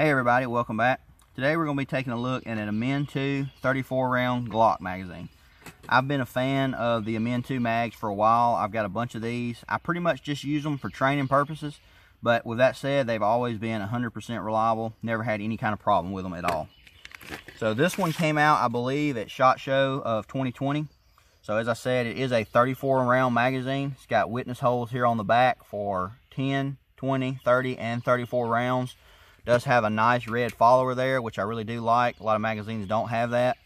Hey everybody, welcome back. Today we're going to be taking a look at an Amend 2 34 round Glock magazine. I've been a fan of the Amend 2 mags for a while. I've got a bunch of these. I pretty much just use them for training purposes, but with that said, they've always been 100% reliable. Never had any kind of problem with them at all. So this one came out, I believe, at SHOT Show of 2020. So as I said, it is a 34 round magazine. It's got witness holes here on the back for 10, 20, 30, and 34 rounds. Does have a nice red follower there, which I really do like. A lot of magazines don't have that.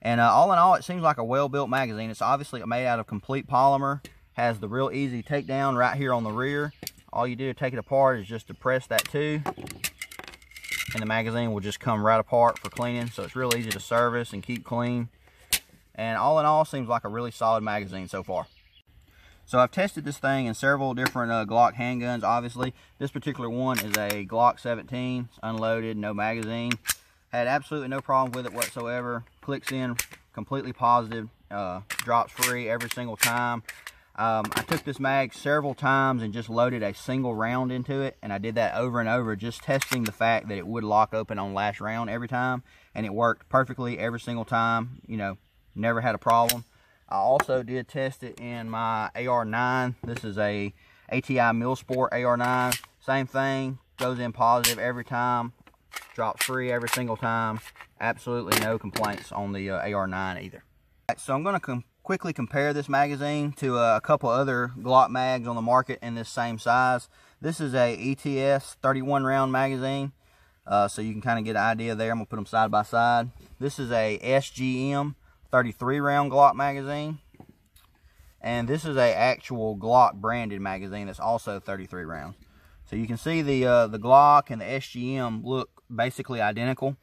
And all in all, it seems like a well-built magazine. It's obviously made out of complete polymer. Has the real easy takedown right here on the rear. All you do to take it apart is just to press that 2, and the magazine will just come right apart for cleaning. So it's real easy to service and keep clean. And all in all, seems like a really solid magazine so far. So I've tested this thing in several different Glock handguns. Obviously, this particular one is a Glock 17. It's unloaded, no magazine. Had absolutely no problem with it whatsoever. Clicks in completely positive, drops free every single time. I took this mag several times and just loaded a single round into it, and I did that over and over, just testing the fact that it would lock open on last round every time, and it worked perfectly every single time. You know, never had a problem. I also did test it in my AR9. This is a ATI Millsport AR9. Same thing, goes in positive every time, drops free every single time. Absolutely no complaints on the AR9 either. So I'm going to quickly compare this magazine to a couple other Glock mags on the market in this same size. This is a ETS 31 round magazine, so you can kind of get an idea there. I'm going to put them side by side. This is a SGM 33 round Glock magazine, and this is a actual Glock branded magazine that's also 33 rounds. So you can see the Glock and the SGM look basically identical,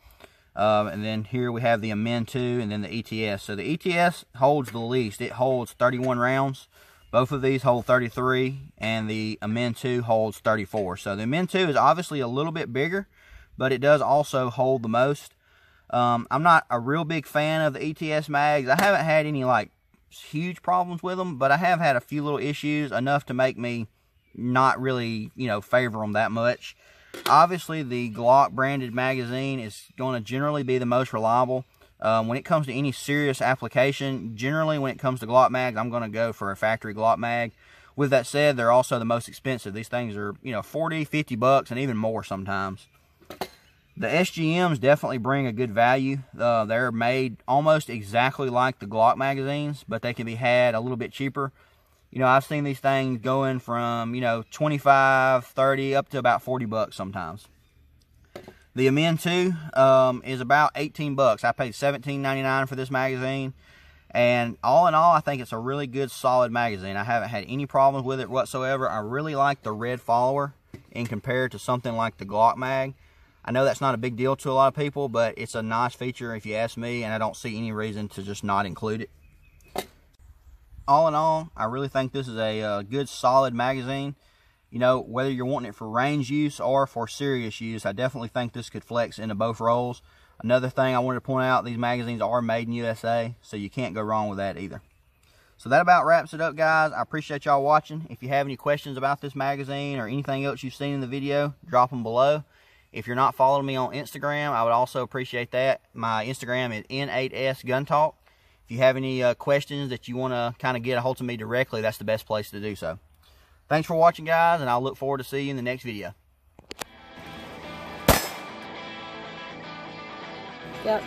and then here we have the Amend 2 and then the ETS. So the ETS holds the least. It holds 31 rounds. Both of these hold 33, and the Amend 2 holds 34. So the Amend 2 is obviously a little bit bigger, but it does also hold the most. I'm not a real big fan of the ETS mags. I haven't had any like huge problems with them, but I have had a few little issues, enough to make me not really, favor them that much. Obviously, the Glock branded magazine is going to generally be the most reliable. When it comes to any serious application, generally when it comes to Glock mags, I'm going to go for a factory Glock mag. With that said, they're also the most expensive. These things are, 40, 50 bucks and even more sometimes. The SGMs definitely bring a good value. They're made almost exactly like the Glock magazines, but they can be had a little bit cheaper. I've seen these things going from, 25, 30, up to about 40 bucks sometimes. The Amend 2 is about 18 bucks. I paid $17.99 for this magazine. And all in all, I think it's a really good, solid magazine. I haven't had any problems with it whatsoever. I really like the red follower in compared to something like the Glock mag. I know that's not a big deal to a lot of people, but it's a nice feature if you ask me, and I don't see any reason to just not include it. All in all, I really think this is a good, solid magazine. Whether you're wanting it for range use or for serious use, I definitely think this could flex into both roles. Another thing I wanted to point out, these magazines are made in USA, so you can't go wrong with that either. So that about wraps it up, guys. I appreciate y'all watching. If you have any questions about this magazine or anything else you've seen in the video, drop them below. If you're not following me on Instagram, I would also appreciate that. My Instagram is N8SGunTalk. If you have any questions that you want to kind of get a hold of me directly, that's the best place to do so. Thanks for watching, guys, and I'll look forward to seeing you in the next video. Yep.